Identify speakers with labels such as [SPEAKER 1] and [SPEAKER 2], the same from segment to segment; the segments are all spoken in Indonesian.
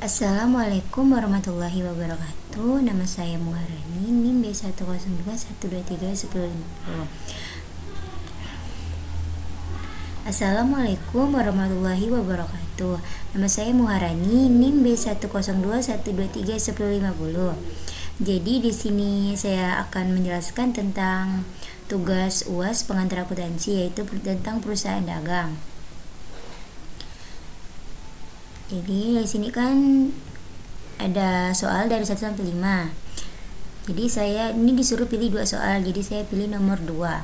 [SPEAKER 1] Assalamualaikum warahmatullahi wabarakatuh. Nama saya Muharani, NIM B102123150. Assalamualaikum warahmatullahi wabarakatuh. Nama saya Muharani, NIM B102123150. Jadi di sini saya akan menjelaskan tentang tugas UAS pengantar akuntansi, yaitu tentang perusahaan dagang. Jadi di sini kan ada soal dari 1 sampai 5. Jadi saya ini disuruh pilih 2 soal. Jadi saya pilih nomor 2.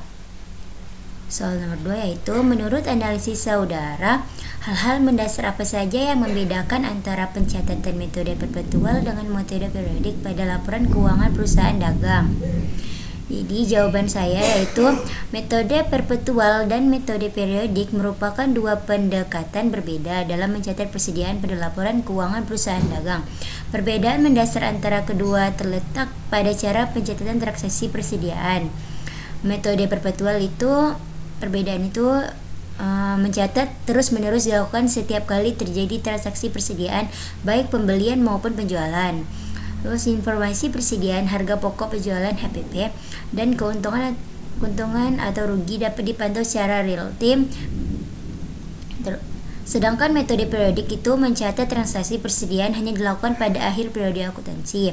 [SPEAKER 1] Soal nomor 2 yaitu, menurut analisis saudara, hal-hal mendasar apa saja yang membedakan antara pencatatan metode perpetual dengan metode periodik pada laporan keuangan perusahaan dagang? Jadi jawaban saya yaitu metode perpetual dan metode periodik merupakan dua pendekatan berbeda dalam mencatat persediaan pada laporan keuangan perusahaan dagang. Perbedaan mendasar antara kedua terletak pada cara pencatatan transaksi persediaan. Metode perpetual itu mencatat terus-menerus dilakukan setiap kali terjadi transaksi persediaan, baik pembelian maupun penjualan. Terus informasi persediaan, harga pokok penjualan HPP, dan keuntungan atau rugi dapat dipantau secara real time. Sedangkan metode periodik itu mencatat transaksi persediaan hanya dilakukan pada akhir periode akuntansi.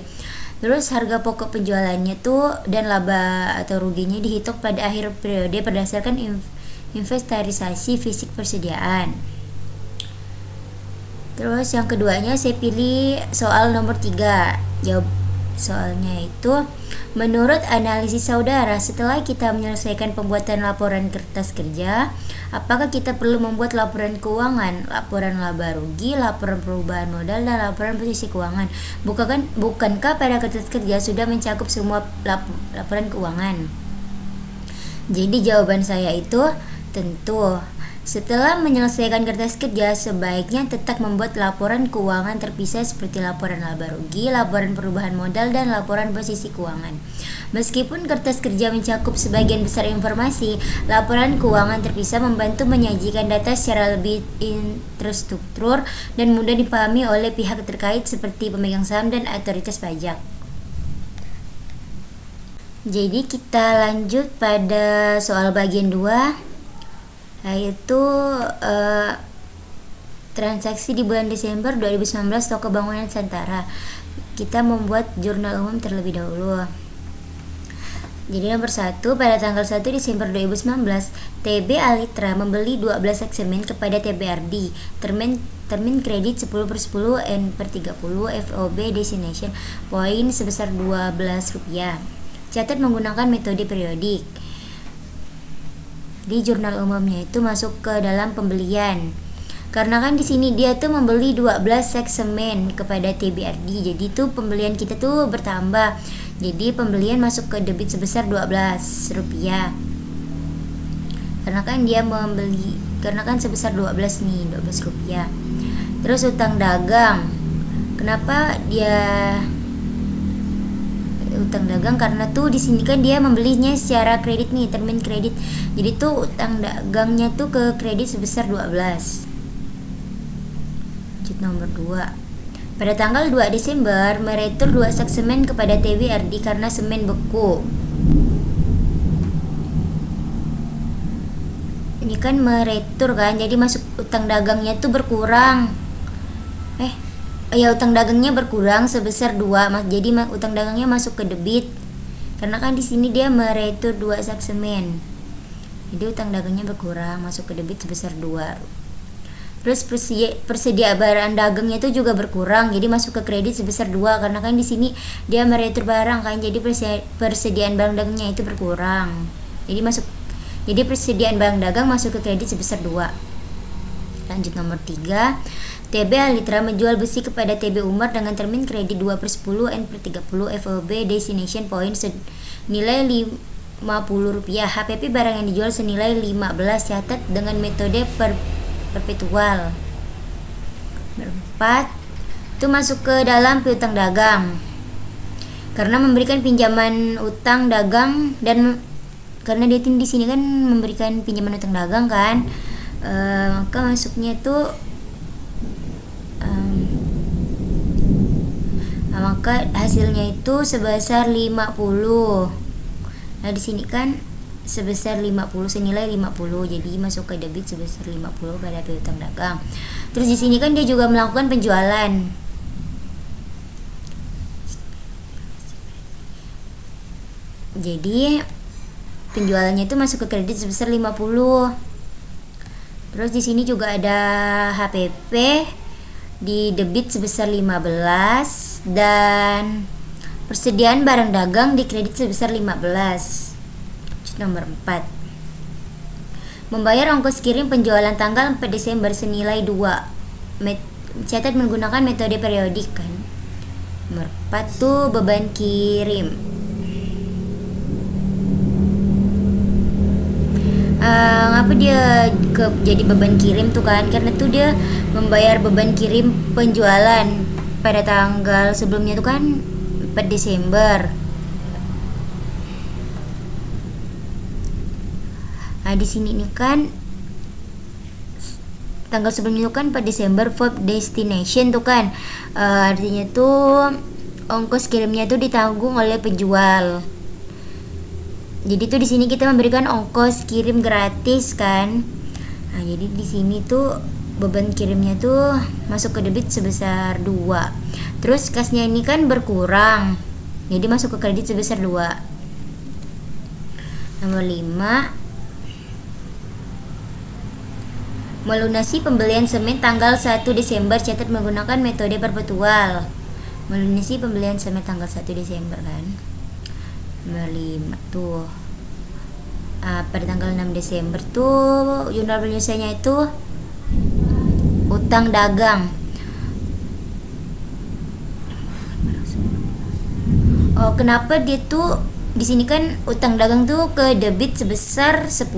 [SPEAKER 1] Terus harga pokok penjualannya tuh dan laba atau ruginya dihitung pada akhir periode berdasarkan inventarisasi fisik persediaan. Terus yang keduanya saya pilih soal nomor 3. Jawab soalnya itu, menurut analisis saudara, setelah kita menyelesaikan pembuatan laporan kertas kerja, apakah kita perlu membuat laporan keuangan, laporan laba rugi, laporan perubahan modal, dan laporan posisi keuangan? Bukankah pada kertas kerja sudah mencakup semua laporan keuangan? Jadi jawaban saya itu tentu. Setelah menyelesaikan kertas kerja, sebaiknya tetap membuat laporan keuangan terpisah seperti laporan laba rugi, laporan perubahan modal, dan laporan posisi keuangan. Meskipun kertas kerja mencakup sebagian besar informasi, laporan keuangan terpisah membantu menyajikan data secara lebih terstruktur dan mudah dipahami oleh pihak terkait seperti pemegang saham dan otoritas pajak. Jadi kita lanjut pada soal bagian 2, yaitu transaksi di bulan Desember 2019 toko bangunan Santara. Kita membuat jurnal umum terlebih dahulu. Jadi nomor 1, pada tanggal 1 Desember 2019, TB Alitra membeli 12 semen kepada TBRD, termin kredit 10/10 N/30 FOB Destination poin sebesar Rp12. Catat menggunakan metode periodik. Di jurnal umumnya itu masuk ke dalam pembelian. Karena kan di sini dia tuh membeli 12 sek semen kepada TBRD. Jadi tuh pembelian kita tuh bertambah. Jadi pembelian masuk ke debit sebesar Rp12. Karena kan sebesar 12 nih, Rp12. Terus utang dagang. Kenapa dia utang dagang? Karena tuh di sini kan dia membelinya secara kredit nih, termin kredit. Jadi tuh utang dagangnya tuh ke kredit sebesar 12. Lanjut nomor 2. Pada tanggal 2 Desember meretur 2 sak semen kepada TBRD karena semen beku. Ini kan meretur kan, jadi masuk utang dagangnya tuh berkurang. Utang dagangnya berkurang sebesar 2, jadi utang dagangnya masuk ke debit. Karena kan di sini dia meretur 2 sak semen. Jadi utang dagangnya berkurang, masuk ke debit sebesar 2. Terus persediaan barang dagangnya itu juga berkurang, jadi masuk ke kredit sebesar 2. Karena kan di sini dia meretur barang kan, jadi persediaan barang dagangnya itu berkurang. Jadi persediaan barang dagang masuk ke kredit sebesar 2. Lanjut nomor 3. TB Alitra menjual besi kepada TB Umar dengan termin kredit 2/10 N/30 FOB Destination Point senilai Rp50. HPP barang yang dijual senilai 15. Catat dengan metode perpetual. 4. Itu masuk ke dalam piutang dagang. Karena memberikan pinjaman utang dagang dan karena dia di sini kan memberikan pinjaman utang dagang kan, maka masuknya tuh maka hasilnya itu sebesar 50. Nah di sini kan sebesar 50, senilai 50, jadi masuk ke debit sebesar 50 pada piutang dagang. Terus di sini kan dia juga melakukan penjualan. Jadi penjualannya itu masuk ke kredit sebesar 50. Terus di sini juga ada HPP di debit sebesar 15 dan persediaan barang dagang di kredit sebesar 15. Nomor 4. Membayar ongkos kirim penjualan tanggal 4 Desember senilai 2. Catat menggunakan metode periodik kan. Nomor 4 tuh beban kirim. Ngapa dia jadi beban kirim tuh kan? Karena tuh dia membayar beban kirim penjualan pada tanggal sebelumnya tuh kan 4 Desember. Nah di sini nih kan tanggal sebelumnya itu kan 4 Desember for destination tuh kan, artinya tuh ongkos kirimnya tuh ditanggung oleh penjual. Jadi tuh di sini kita memberikan ongkos kirim gratis kan. Nah jadi di sini tuh beban kirimnya tuh masuk ke debit sebesar 2. Terus kasnya ini kan berkurang, jadi masuk ke kredit sebesar 2. Nomor 5, melunasi pembelian semen tanggal 1 Desember, catat menggunakan metode perpetual. Melunasi pembelian semen tanggal 1 Desember kan. Nomor 5 tuh pada tanggal 6 Desember tuh jurnal penyelesaiannya itu utang dagang. Oh, kenapa dia tuh di sini kan utang dagang tuh ke debit sebesar 10.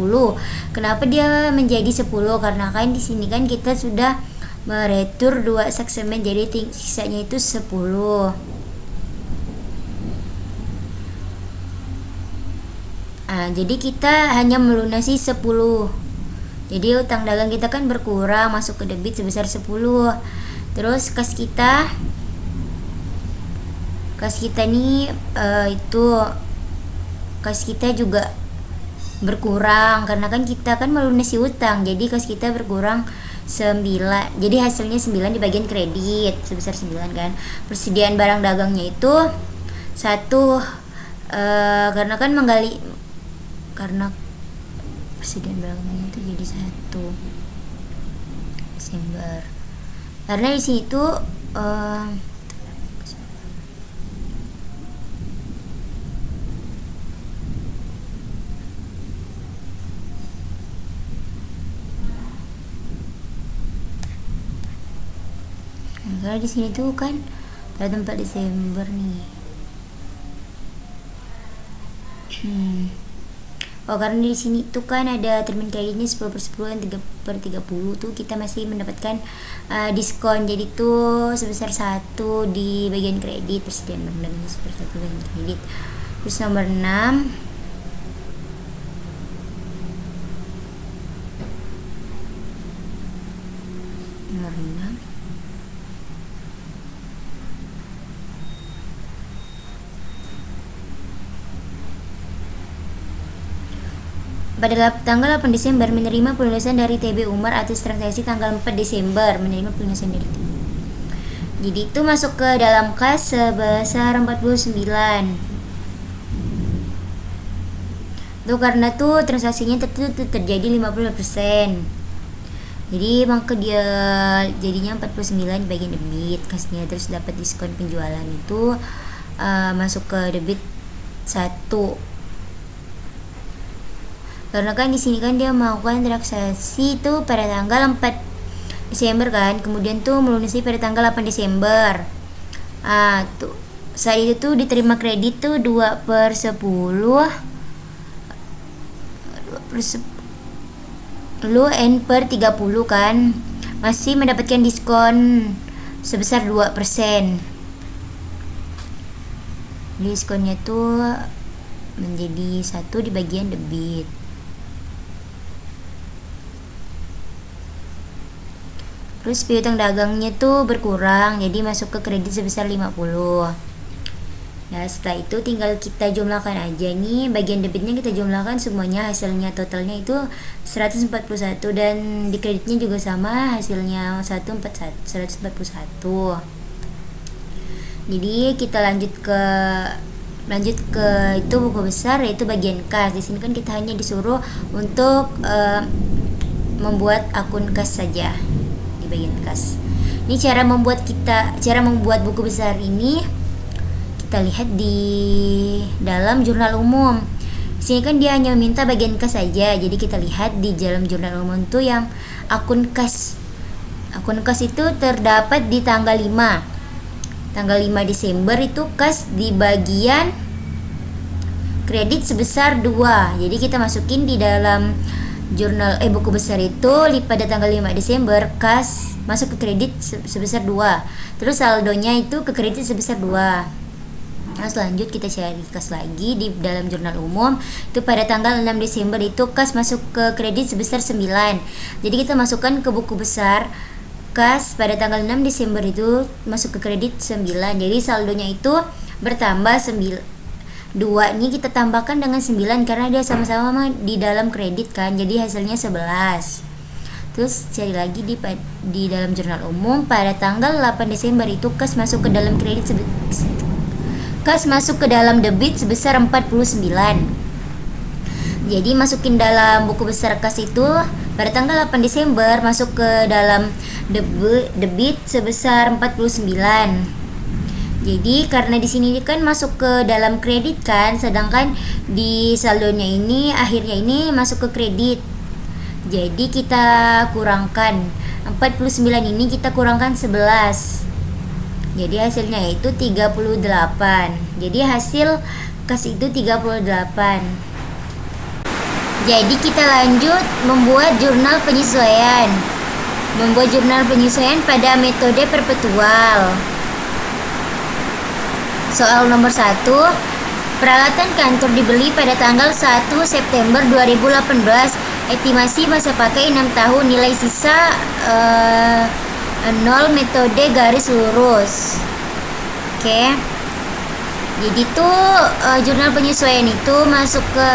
[SPEAKER 1] Kenapa dia menjadi 10? Karena kan di sini kan kita sudah meretur 2 sak semen, jadi sisanya itu 10. Jadi kita hanya melunasi 10. Jadi utang dagang kita kan berkurang, masuk ke debit sebesar 10. Terus kas kita nih kas kita juga berkurang karena kan kita kan melunasi utang, jadi kas kita berkurang 9. Jadi hasilnya 9 di bagian kredit sebesar 9 kan. Persediaan barang dagangnya itu 1, karena persediaan barangnya itu jadi 1 Desember. Karena di sini tuh karena di sini tuh kan pada 4 Desember nih. Karena di sini tuh kan ada termin kreditnya 10/10 dan 3/30 tuh kita masih mendapatkan diskon. Jadi tuh sebesar 1 di bagian kredit, persediaan barang dagangnya sebesar 1 bagian kredit. Terus nomor 6, pada tanggal 8 Desember menerima pelunasan dari TB Umar atas transaksi tanggal 4 Desember menerima pelunasan dari TB. Jadi itu masuk ke dalam kas sebesar 49. Itu karena tuh transaksinya terjadi 50%. Jadi maka dia jadinya 49 bagian debit kasnya, terus dapat diskon penjualan itu masuk ke debit 1. Karena kan di sini kan dia melakukan transaksi itu pada tanggal 4 Desember kan, kemudian tuh melunasi pada tanggal 8 Desember. Tuh saat itu tuh diterima kredit tuh 2/10 N/30 kan, masih mendapatkan diskon sebesar 2%. Diskonnya tuh menjadi 1 di bagian debit. Terus piutang dagangnya tuh berkurang, jadi masuk ke kredit sebesar 50. Nah, setelah itu tinggal kita jumlahkan aja nih, bagian debitnya kita jumlahkan semuanya, hasilnya totalnya itu 141, dan di kreditnya juga sama, hasilnya 141. Jadi kita lanjut ke itu buku besar, yaitu bagian kas. Di sini kan kita hanya disuruh untuk membuat akun kas saja di bagian kas. Ini cara membuat buku besar ini kita lihat di dalam jurnal umum. Di sini kan dia hanya meminta bagian kas saja. Jadi kita lihat di dalam jurnal umum itu yang akun kas. Akun kas itu terdapat di tanggal 5. Tanggal 5 Desember itu kas di bagian kredit sebesar 2. Jadi kita masukin di dalam jurnal buku besar itu pada tanggal 5 Desember kas masuk ke kredit sebesar 2. Terus saldonya itu ke kredit sebesar 2. Nah, selanjut kita cari kas lagi di dalam jurnal umum. Itu pada tanggal 6 Desember itu kas masuk ke kredit sebesar 9. Jadi kita masukkan ke buku besar kas pada tanggal 6 Desember itu masuk ke kredit 9. Jadi saldonya itu bertambah 9. 2 ini kita tambahkan dengan 9 karena dia sama-sama di dalam kredit kan. Jadi hasilnya 11. Terus cari lagi di dalam jurnal umum pada tanggal 8 Desember itu kas masuk ke dalam kredit kas masuk ke dalam debit sebesar 49. Jadi masukin dalam buku besar kas itu pada tanggal 8 Desember masuk ke dalam debit sebesar 49. Jadi karena di sini kan masuk ke dalam kredit kan, sedangkan di saldonya ini akhirnya ini masuk ke kredit. Jadi kita kurangkan 49 ini kita kurangkan 11. Jadi hasilnya itu 38. Jadi hasil kas itu 38. Jadi kita lanjut membuat jurnal penyesuaian. Membuat jurnal penyesuaian pada metode perpetual. Soal nomor 1. Peralatan kantor dibeli pada tanggal 1 September 2018. Estimasi masa pakai 6 tahun. Nilai sisa 0 metode garis lurus. Oke. Jadi tuh jurnal penyesuaian itu masuk ke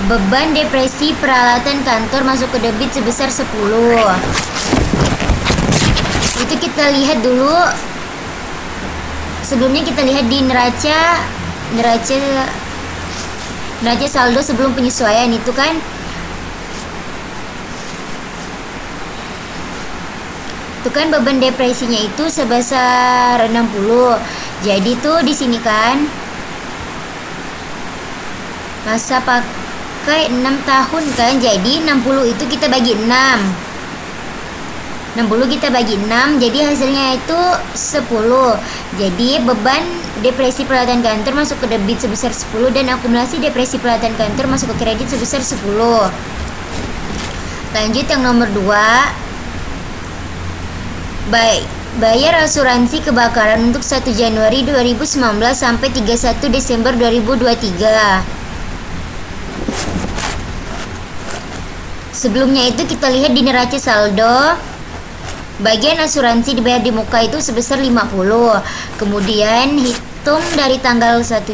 [SPEAKER 1] beban depresi peralatan kantor masuk ke debit sebesar 10. Itu kita lihat dulu. Sebelumnya kita lihat di neraca saldo sebelum penyesuaian itu kan. Itu kan beban depresinya itu sebesar 60. Jadi tuh di sini kan masa pakai 6 tahun kan. Jadi 60 itu kita bagi 6. 60 kita bagi 6, jadi hasilnya itu 10. Jadi beban depresi peralatan kantor masuk ke debit sebesar 10 dan akumulasi depresi peralatan kantor masuk ke kredit sebesar 10. Lanjut yang nomor 2. Bayar asuransi kebakaran untuk 1 Januari 2019 sampai 31 Desember 2023. Sebelumnya itu kita lihat di neraca saldo. Bagian asuransi dibayar di muka itu sebesar 50. Kemudian hitung dari tanggal 1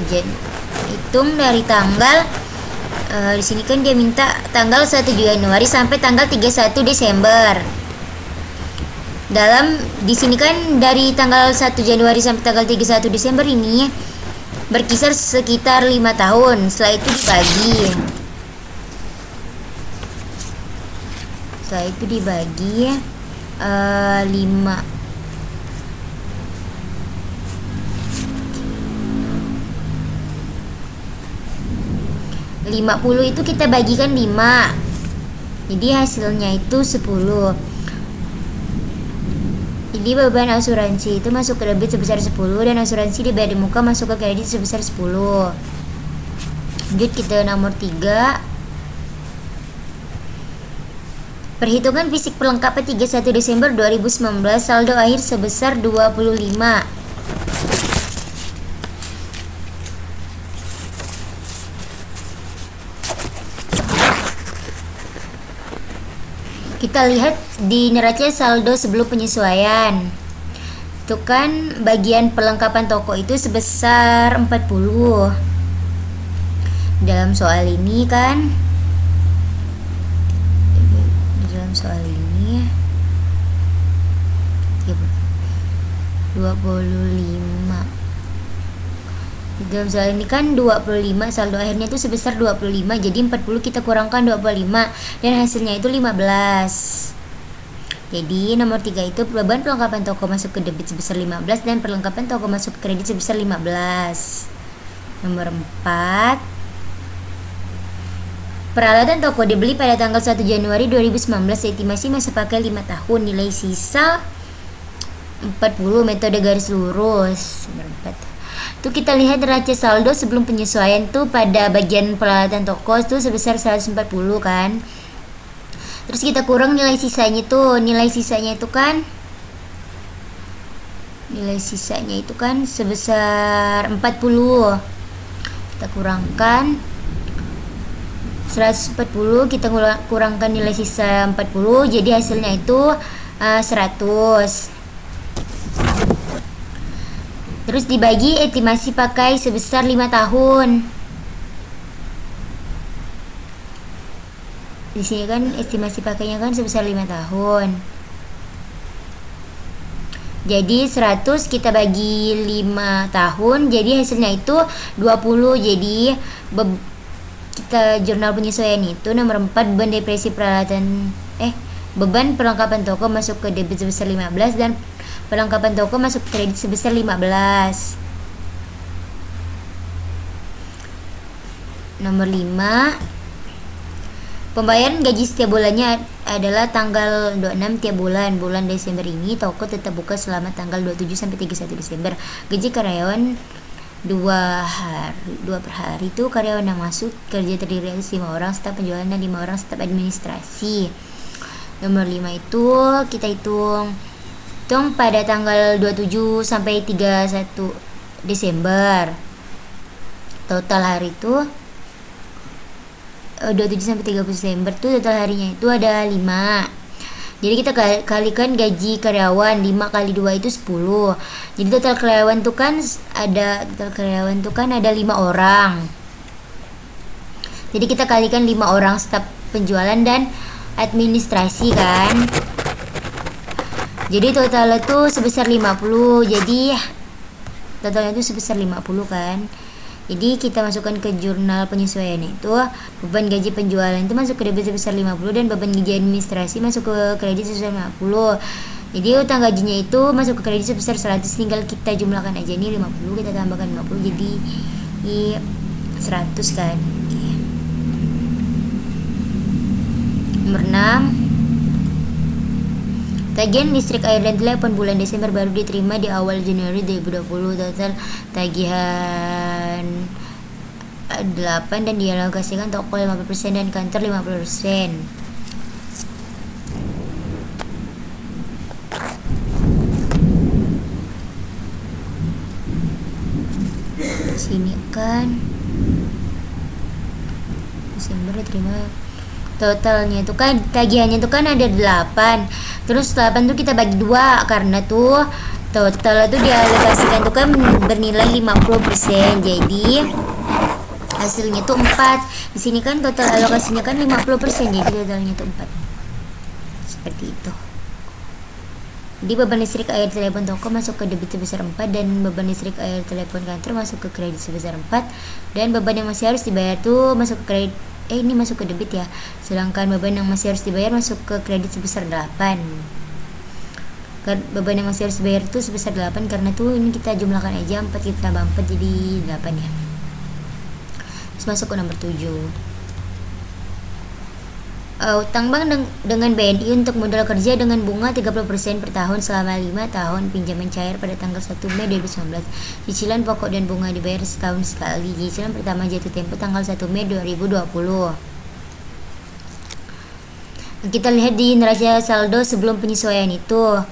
[SPEAKER 1] di sini kan dia minta tanggal 1 Januari sampai tanggal 31 Desember. Di sini kan dari tanggal 1 Januari sampai tanggal 31 Desember ini berkisar sekitar 5 tahun. Setelah itu dibagi 5. 50 itu kita bagikan 5. Jadi hasilnya itu 10. Jadi beban asuransi itu masuk ke debit sebesar 10 dan asuransi dibayar di muka masuk ke kredit sebesar 10. Lanjut kita nomor 3. Perhitungan fisik pelengkap 31 Desember 2019, saldo akhir sebesar 25. Kita lihat di neraca saldo sebelum penyesuaian. Itu kan bagian perlengkapan toko itu sebesar 40. Dalam soal ini kan, dalam soal ini 25. Dalam soal ini kan 25, saldo akhirnya itu sebesar 25, jadi 40 kita kurangkan 25 dan hasilnya itu 15. Jadi nomor 3 itu beban perlengkapan toko masuk ke debit sebesar 15 dan perlengkapan toko masuk ke kredit sebesar 15. Nomor 4, peralatan toko dibeli pada tanggal 1 Januari 2019, estimasi masa pakai 5 tahun, nilai sisa 40, metode garis lurus. Nomor 4. Tuh kita lihat neraca saldo sebelum penyesuaian tuh pada bagian peralatan toko tuh sebesar 140 kan. Terus kita kurang nilai sisanya tuh. Nilai sisanya itu kan sebesar 40. Kita kurangkan 140, kita kurangkan nilai sisa 40, jadi hasilnya itu 100. Terus dibagi estimasi pakai sebesar 5 tahun. Di sini kan estimasi pakainya kan sebesar 5 tahun. Jadi 100 kita bagi 5 tahun, jadi hasilnya itu 20. Jadi kita jurnal penyesuaian itu nomor 4, beban depresi beban perlengkapan toko masuk ke debit sebesar 15 dan perlengkapan toko masuk ke kredit sebesar 15. Nomor 5, pembayaran gaji setiap bulannya adalah tanggal 26 tiap bulan. Bulan Desember ini toko tetap buka selama tanggal 27 sampai 31 Desember. Gaji karyawan 2 per hari itu karyawan yang masuk kerja terdiri atas 5 orang, staf penjualan dan 5 orang staf administrasi. Nomor 5 itu kita hitung pada tanggal 27 sampai 31 Desember. Total hari itu 27 sampai 30 Desember tuh total harinya itu ada 5. Jadi kita kalikan gaji karyawan, 5 kali 2 itu 10. Jadi total karyawan tuh kan ada 5 orang. Jadi kita kalikan 5 orang staf penjualan dan administrasi kan. Jadi totalnya tuh sebesar 50. Jadi totalnya itu sebesar 50 kan. Jadi kita masukkan ke jurnal penyesuaian itu beban gaji penjualan itu masuk ke debit sebesar 50 dan beban gaji administrasi masuk ke kredit sebesar 50. Jadi utang gajinya itu masuk ke kredit sebesar 100, tinggal kita jumlahkan aja nih 50 kita tambahkan 50 jadi 100 kan. Nomor 6, tagihan listrik, air dan telepon bulan Desember baru diterima di awal Januari 2020. Total tagihan 8 dan dialokasikan toko 50% dan kantor 50%. Sini kan Desember diterima totalnya itu kan tagihannya itu kan ada 8. Terus 8 tuh kita bagi 2 karena tuh total itu dialokasikan tuh kan bernilai 50%. Jadi hasilnya tuh 4. Di sini kan total alokasinya kan 50%, jadi totalnya tuh 4. Seperti itu. Jadi beban listrik, air, telepon toko masuk ke debit sebesar 4 dan beban listrik, air, telepon kantor masuk ke kredit sebesar 4 dan beban yang masih harus dibayar tuh masuk ke kredit ini masuk ke debit ya. Sedangkan beban yang masih harus dibayar masuk ke kredit sebesar 8. Beban yang masih harus dibayar itu sebesar 8 karena tuh ini kita jumlahkan aja 4, kita tambah 4 jadi 8 ya. Terus masuk ke nomor 7. Utang bank dengan BNI untuk modal kerja dengan bunga 30% per tahun selama 5 tahun, pinjaman cair pada tanggal 1 Mei 2019. Cicilan pokok dan bunga dibayar setahun sekali. Cicilan pertama jatuh tempo tanggal 1 Mei 2020. Kita lihat di neraca saldo sebelum penyesuaian itu.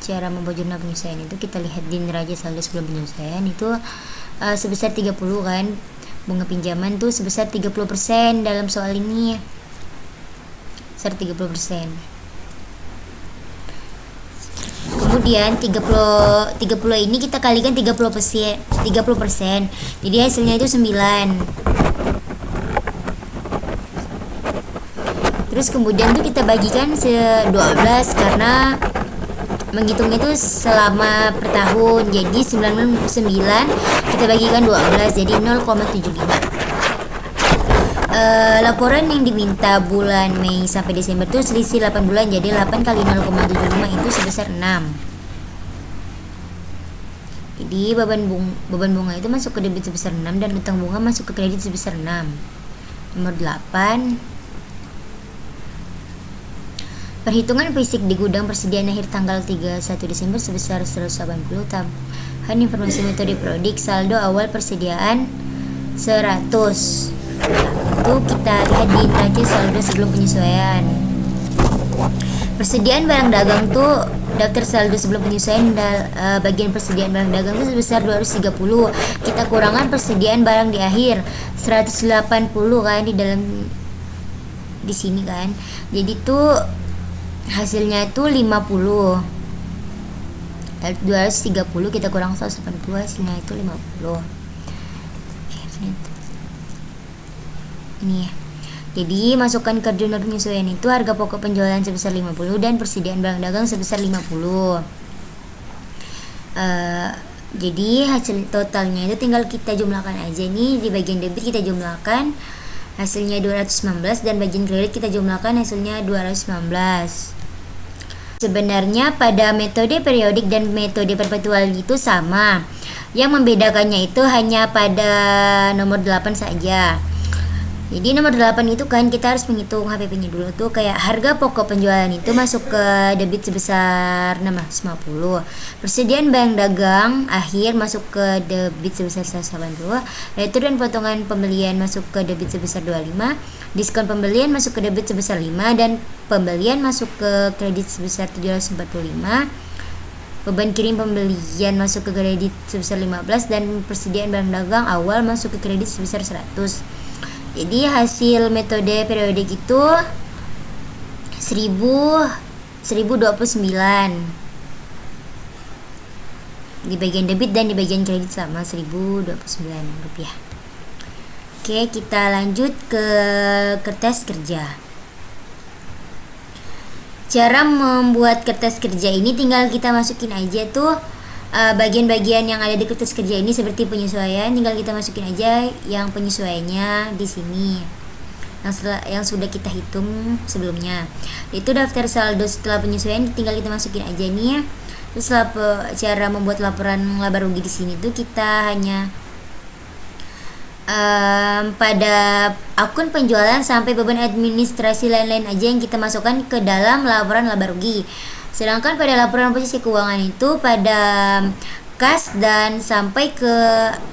[SPEAKER 1] Cara membuat jurnal penyesuaian itu kita lihat di neraca saldo sebelum penyesuaian itu sebesar 30 kan. Bunga pinjaman tuh sebesar 30% dalam soal ini. Sebesar 30%. Kemudian 30 ini kita kalikan 30%. Jadi hasilnya itu 9. Terus kemudian tuh kita bagikan 12 karena menghitungnya itu selama per tahun. Jadi 99 kita bagikan 12 jadi 0,75. Laporan yang diminta bulan Mei sampai Desember itu selisih 8 bulan, jadi 8 kali 0,75 itu sebesar 6. Jadi beban bunga itu masuk ke debit sebesar 6 dan utang bunga masuk ke kredit sebesar 6. Nomor 8, perhitungan fisik di gudang persediaan akhir tanggal 31 Desember sebesar 180. Tambahan informasi metode prodik saldo awal persediaan 100. Itu kita lihat di neraca saldo sebelum penyesuaian. Persediaan barang dagang tuh daftar saldo sebelum penyesuaian bagian persediaan barang dagang itu sebesar 230. Kita kurangkan persediaan barang di akhir 180 kan di sini kan. Jadi tuh hasilnya itu 50. 230 kita kurang 180 hasilnya itu 50. Ini ya. Jadi masukkan ke jurnal penyesuaian itu harga pokok penjualan sebesar 50 dan persediaan barang dagang sebesar 50. Jadi hasil totalnya itu tinggal kita jumlahkan aja nih. Di bagian debit kita jumlahkan hasilnya 219 dan bagian kredit kita jumlahkan hasilnya 219. Sebenarnya pada metode periodik dan metode perpetual itu sama. Yang membedakannya itu hanya pada nomor 8 saja. Jadi nomor 8 itu kan kita harus menghitung HPP-nya dulu tuh, kayak harga pokok penjualan itu masuk ke debit sebesar 650. Persediaan barang dagang akhir masuk ke debit sebesar 180. Retur dan potongan pembelian masuk ke debit sebesar 25. Diskon pembelian masuk ke debit sebesar 5 dan pembelian masuk ke kredit sebesar 745. Beban kirim pembelian masuk ke kredit sebesar 15 dan persediaan barang dagang awal masuk ke kredit sebesar 100. Jadi hasil metode periodik itu 1029 di bagian debit dan di bagian kredit sama 1029 rupiah. Oke, kita lanjut ke kertas kerja. Cara membuat kertas kerja ini tinggal kita masukin aja tuh bagian-bagian yang ada di kertas kerja ini seperti penyesuaian, tinggal kita masukin aja yang penyesuaiannya di sini yang sudah kita hitung sebelumnya. Itu daftar saldo setelah penyesuaian tinggal kita masukin aja nih. Terus cara membuat laporan laba rugi di sini tuh kita hanya pada akun penjualan sampai beban administrasi lain-lain aja yang kita masukkan ke dalam laporan laba rugi. Sedangkan pada laporan posisi keuangan itu pada kas dan sampai ke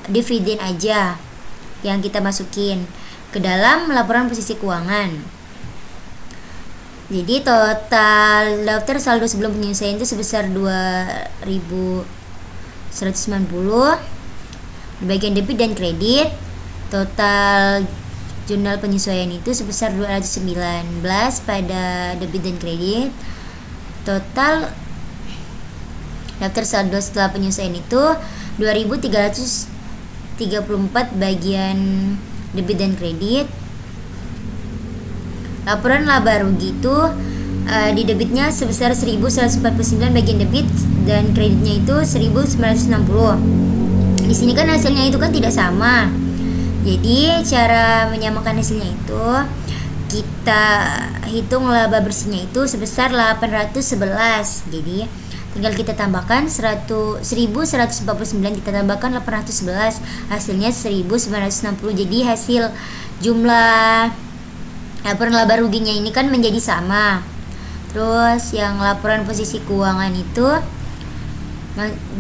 [SPEAKER 1] dividen aja yang kita masukin ke dalam laporan posisi keuangan. Jadi total daftar saldo sebelum penyesuaian itu sebesar 2.190. Di bagian debit dan kredit total jurnal penyesuaian itu sebesar 219 pada debit dan kredit. Total daftar saldo setelah penyesuaian itu 2.334 bagian debit dan kredit. Laporan laba rugi itu di debitnya sebesar 1.149 bagian debit dan kreditnya itu 1.960. Di sini kan hasilnya itu kan tidak sama. Jadi cara menyamakan hasilnya itu kita hitung laba bersihnya itu sebesar 811. Jadi tinggal kita tambahkan 1149, kita tambahkan 811, hasilnya 1960. Jadi hasil jumlah laporan laba ruginya ini kan menjadi sama. Terus yang laporan posisi keuangan itu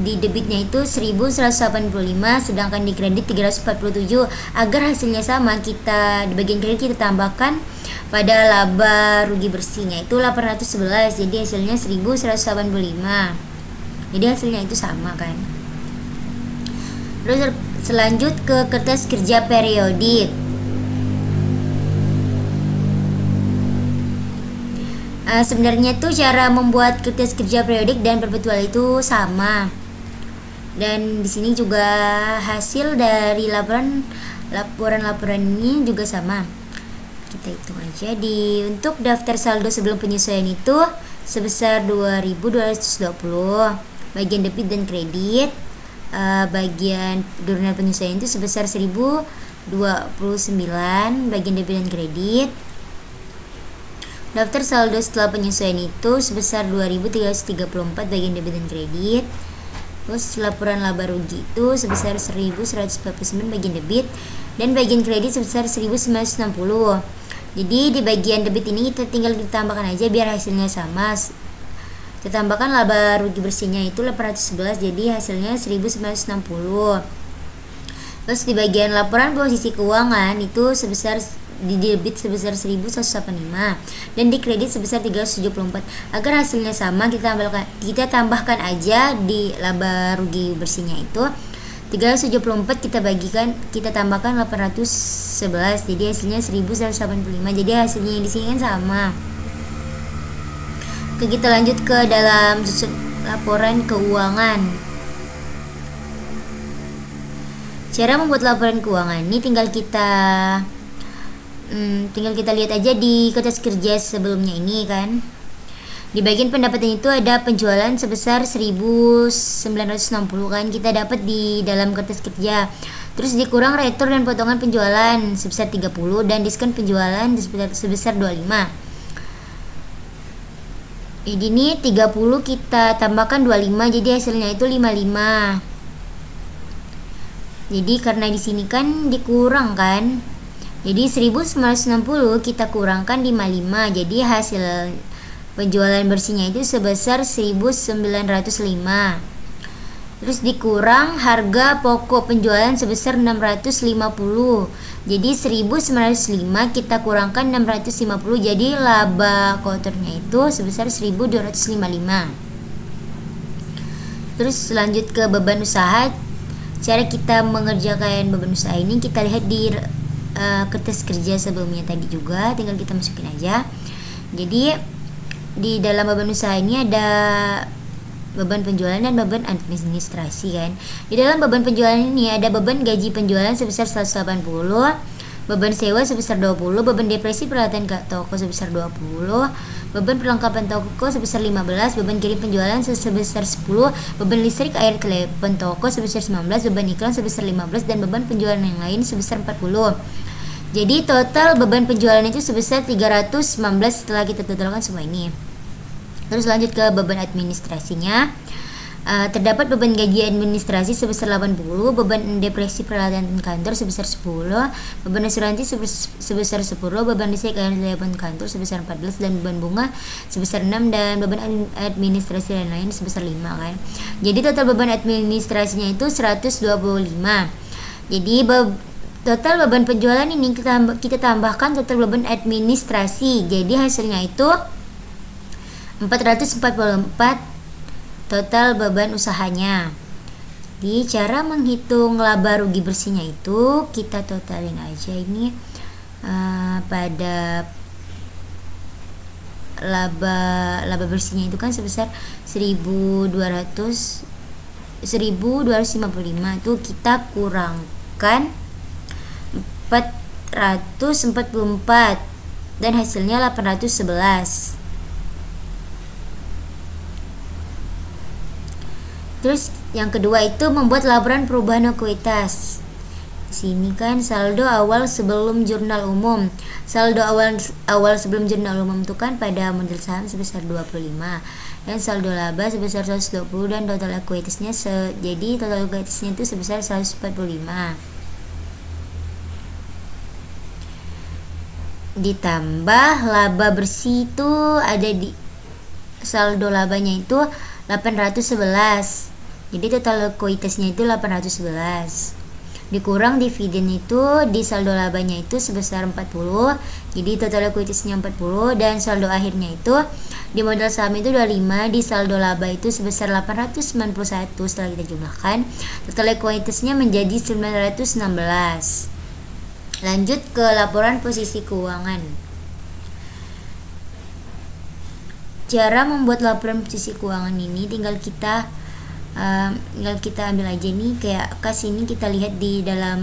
[SPEAKER 1] di debitnya itu 1185, sedangkan di kredit 347. Agar hasilnya sama, kita di bagian kredit kita tambahkan pada laba rugi bersihnya itu 811, jadi hasilnya 1185. Jadi hasilnya itu sama kan. Terus selanjut ke kertas kerja periodik. Sebenarnya tuh cara membuat kertas kerja periodik dan perpetual itu sama. Dan di sini juga hasil dari laporan ini juga sama. Kita hitung aja untuk daftar saldo sebelum penyesuaian itu sebesar 2.220. Bagian debit dan kredit, bagian turunan penyesuaian itu sebesar 1.029 bagian debit dan kredit. Daftar saldo setelah penyesuaian itu sebesar 2.334 bagian debit dan kredit. Terus laporan laba rugi itu sebesar 1.149 bagian debit dan bagian kredit sebesar 1.960. Jadi di bagian debit ini kita tinggal ditambahkan aja biar hasilnya sama. Kita tambahkan laba rugi bersihnya itu 811, jadi hasilnya 1.960. Terus di bagian laporan posisi keuangan itu sebesar di debit sebesar 1.185 dan di kredit sebesar 374. Agar hasilnya sama, kita tambahkan aja di laba rugi bersihnya itu 374 kita tambahkan 811, jadi hasilnya 1.185. Jadi hasilnya di sini kan sama. Oke, kita lanjut ke dalam susun laporan keuangan. Cara membuat laporan keuangan ini tinggal kita lihat aja di kertas kerja sebelumnya ini kan. Di bagian pendapatan itu ada penjualan sebesar 1.960 kan, kita dapat di dalam kertas kerja. Terus dikurang retur dan potongan penjualan sebesar 30 dan diskon penjualan sebesar 25. Ini 30 kita tambahkan 25, jadi hasilnya itu 55. Jadi karena di sini kan dikurang kan, jadi 1.960 kita kurangkan 55, jadi hasil penjualan bersihnya itu sebesar 1.905. Terus dikurang harga pokok penjualan sebesar 650, jadi 1.905 kita kurangkan 650, jadi laba kotornya itu sebesar 1.255. Terus lanjut ke beban usaha. Cara kita mengerjakan beban usaha ini kita lihat di kertas kerja sebelumnya tadi juga, tinggal kita masukin aja. Jadi di dalam beban usaha ini ada beban penjualan dan beban administrasi kan. Di dalam beban penjualan ini ada beban gaji penjualan sebesar 180, beban sewa sebesar 20, beban depresi peralatan toko sebesar 20, beban perlengkapan toko sebesar 15, beban kirim penjualan sebesar 10, beban listrik air telepon toko sebesar 19, beban iklan sebesar 15, dan beban penjualan yang lain sebesar 40. Jadi total beban penjualan itu sebesar 319 setelah kita totalkan semua ini. Terus lanjut ke beban administrasinya. Terdapat beban gaji administrasi sebesar 80, beban depresi peralatan kantor sebesar 10, beban asuransi sebesar 10, beban listrik air telepon kantor sebesar 14, dan beban bunga sebesar 6, dan beban administrasi lain sebesar 5 kan. Jadi total beban administrasinya itu 125. Jadi total beban penjualan ini kita tambahkan total beban administrasi, jadi hasilnya itu 444 total beban usahanya. Di cara menghitung laba rugi bersihnya itu kita totalin aja ini pada laba bersihnya itu kan sebesar 1.255 itu kita kurangkan 444 dan hasilnya 811. Terus yang kedua itu membuat laporan perubahan ekuitas. Sini kan saldo awal sebelum jurnal umum. Saldo awal sebelum jurnal umum itu kan pada model saham sebesar 25 dan saldo laba sebesar 120 dan total ekuitasnya jadi total ekuitasnya itu sebesar 145. Ditambah laba bersih itu ada di saldo labanya itu 811. Jadi total ekuitasnya itu 811. Dikurang dividen itu di saldo labanya itu sebesar 40. Jadi total ekuitasnya 40 dan saldo akhirnya itu di modal saham itu 25, di saldo laba itu sebesar 891 setelah kita jumlahkan. Total ekuitasnya menjadi 916. Lanjut ke laporan posisi keuangan. cara membuat laporan posisi keuangan ini tinggal kita ambil aja nih, kayak kas ini kita lihat di dalam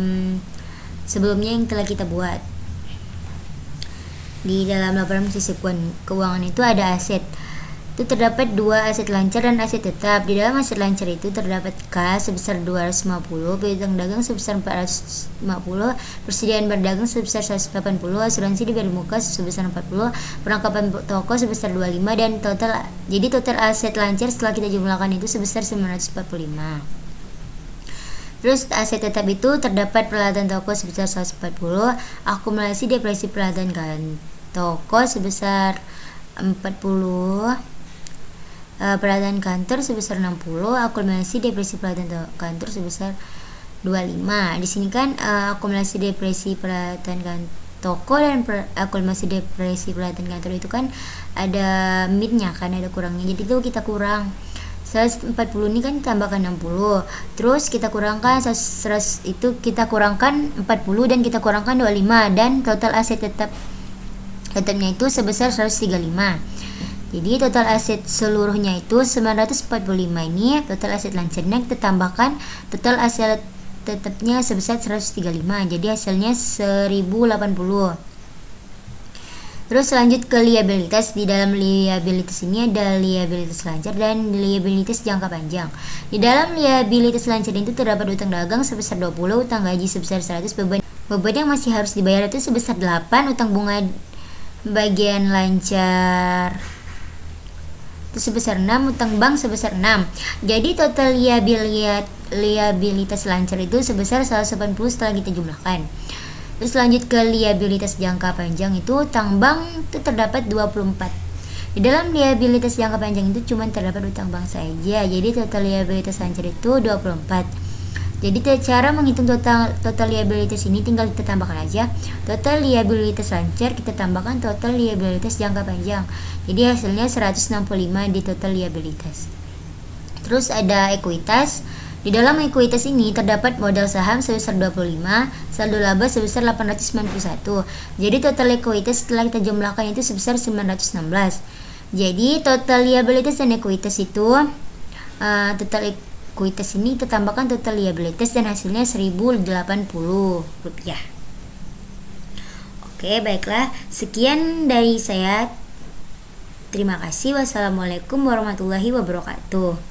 [SPEAKER 1] sebelumnya yang telah kita buat. Di dalam laporan posisi keuangan itu ada aset. Itu terdapat dua aset lancar dan aset tetap. Di dalam aset lancar itu terdapat kas sebesar 250, piutang dagang sebesar 450, persediaan berdagang sebesar 180, asuransi diberi muka sebesar 40, perlengkapan toko sebesar 25, dan total aset lancar setelah kita jumlahkan itu sebesar 945. Terus aset tetap itu terdapat peralatan toko sebesar 140, akumulasi depresi peralatan toko sebesar 40, peralatan kantor sebesar 60, akumulasi depresi peralatan kantor sebesar 25. Di sini kan akumulasi depresi peralatan toko dan akumulasi depresi peralatan kantor itu kan ada midnya kan, ada kurangnya. Jadi itu kita kurang 140 ini kan tambahkan 60, terus kita kurangkan 100 itu kita kurangkan 40 dan kita kurangkan 25, dan total aset tetapnya itu sebesar 135. Jadi total aset seluruhnya itu 945. Ini total aset lancarnya kita tambahkan total aset tetapnya sebesar 135. Jadi hasilnya 1080. Terus lanjut ke liabilitas. Di dalam liabilitas ini ada liabilitas lancar dan liabilitas jangka panjang. Di dalam liabilitas lancar itu terdapat utang dagang sebesar 20, utang gaji sebesar 100, beban yang masih harus dibayar itu sebesar 8, utang bunga bagian lancar itu sebesar 6, utang bank sebesar 6. Jadi total liabilitas lancar itu sebesar 180 setelah kita jumlahkan. Terus lanjut ke liabilitas jangka panjang, itu utang bank itu terdapat 24. Di dalam liabilitas jangka panjang itu cuma terdapat utang bank saja. Jadi total liabilitas lancar itu 24. Jadi cara menghitung total liabilitas ini tinggal kita tambahkan aja total liabilitas lancar, kita tambahkan total liabilitas jangka panjang. Jadi hasilnya 165 di total liabilitas. Terus ada ekuitas. Di dalam ekuitas ini terdapat modal saham sebesar 25, saldo laba sebesar 891. Jadi total ekuitas setelah kita jumlahkan itu sebesar 916. Jadi total liabilitas dan ekuitas itu total ekuitas ini kita tambahkan total liabilitas dan hasilnya 1080 rupiah. Oke, baiklah, sekian dari saya. Terima kasih. Wassalamualaikum warahmatullahi wabarakatuh.